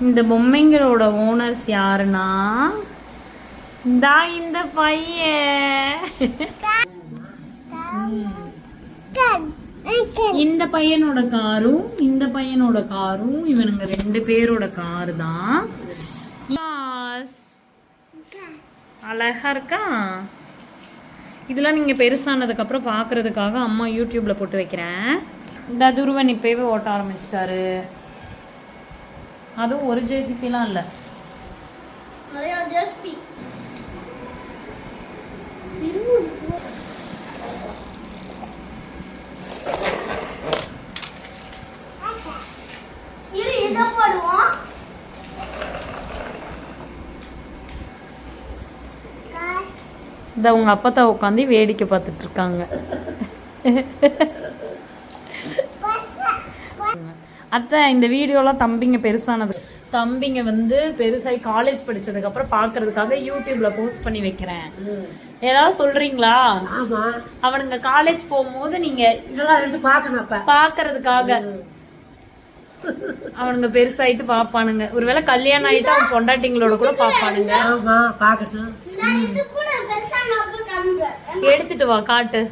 இந்த பொம்மைங்களோட ஓனர்ஸ் யாருன்னா இந்த பையன். இந்த பையனோட காரும் இந்த பையனோட காரும் இவனுங்க 2 பேரோட காரு தான். அழகா இருக்கா. இதெல்லாம் நீங்க பெருசானதுக்கு அப்புறம் பாக்குறதுக்காக அம்மா யூடியூப்ல போட்டு வைக்கிறேன். இந்த துருவன் இப்பவே ஓட்ட ஆரம்பிச்சிட்டாரு. அதுவும் ஒரு ஜேசிபிலாம் இல்ல, நிறைய ஜேசிபி. இரு இத போடுவோம். இந்த உங்க அப்பா தான் உட்காந்து வேடிக்கை பார்த்துட்டு இருக்காங்க. அத்தை இந்த வீடியோலாம் தம்பிங்க பெருசானது, தம்பிங்க வந்து பெருசாகி காலேஜ் படிச்சதுக்கு அப்புறம் பாக்குறதுக்காக யூடியூப்ல போஸ்ட் பண்ணி வைக்கிறேன். ஏதாவது சொல்றீங்களா? அவனுங்க காலேஜ் போகும்போது நீங்க இதெல்லாம் எடுத்து பாக்குறதுக்காக அவனுங்க பெருசாயிட்டு பாப்பானுங்க. ஒருவேளை கல்யாணம் ஆயிட்டு அவன் பொண்டாட்டிங்களோட கூட பாப்பானுங்க. எடுத்துட்டு வா காட்டு.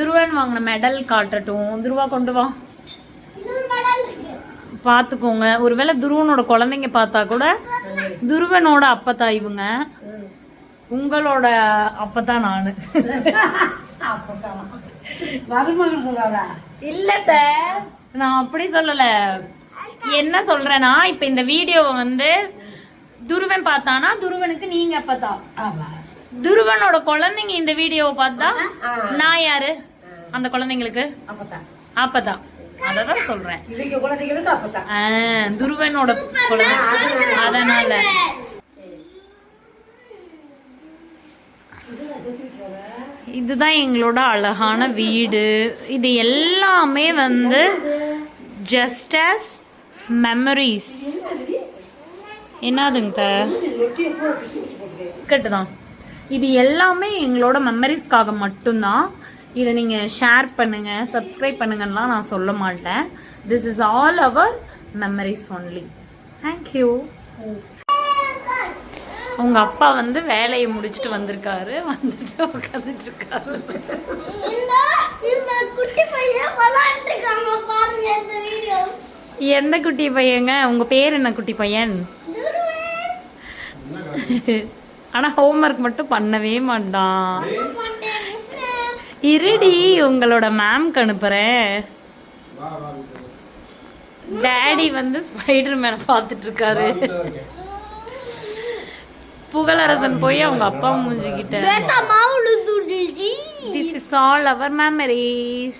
துருவன் வாங்கின மெடல் காட்டட்டும். துருவா கொண்டு வா பாத்துக்கோங்க. ஒருவேளை துருவனோட குழந்தைங்க பார்த்தா கூட துருவனோட அப்பத்தா இவங்க, உங்களோட அப்பதான் நானு. இல்ல நான் அப்படி சொல்லல. என்ன சொல்றேன்னா இப்ப இந்த வீடியோ வந்து துருவன் பார்த்தானா துருவனுக்கு நீங்க அப்பதா, துருவனோட குழந்தைங்க இந்த வீடியோவை பார்த்தா நான் யாரு அந்த குழந்தைங்களுக்கு அப்பதா. அததான் சொல்றேன், துருவனோட குழந்தை. அதனால இதுதான் எங்களோட அழகான வீடு. இது எல்லாமே வந்து ஜஸ்ட் ஆஸ் மெமரிஸ். என்னதுங்க தான், இது எல்லாமே எங்களோட மெமரிஸ்க்காக மட்டும்தான். இதை நீங்கள் ஷேர் பண்ணுங்கள், சப்ஸ்கிரைப் பண்ணுங்கலாம் நான் சொல்ல மாட்டேன். This is all our memories only. Thank you. உங்க அப்பா வந்து வேலையை முடிச்சுட்டு வந்திருக்காரு, வந்துட்டு உட்காந்துட்டு இருக்காரு. எந்த குட்டி பையங்க? உங்க பேர் என்ன குட்டி பையன்? ஆனா ஹோம்ஒர்க் மட்டும் பண்ணவே மாட்டான். இருடி உங்களோட மேம்க்கு அனுப்புறேன். டாடி வந்து ஸ்பைடர் மேனை பார்த்துட்டு இருக்காரு. புகழரசன் போய் அவங்க அப்பா மூஞ்சிக்கிட்ட. This is all our memories.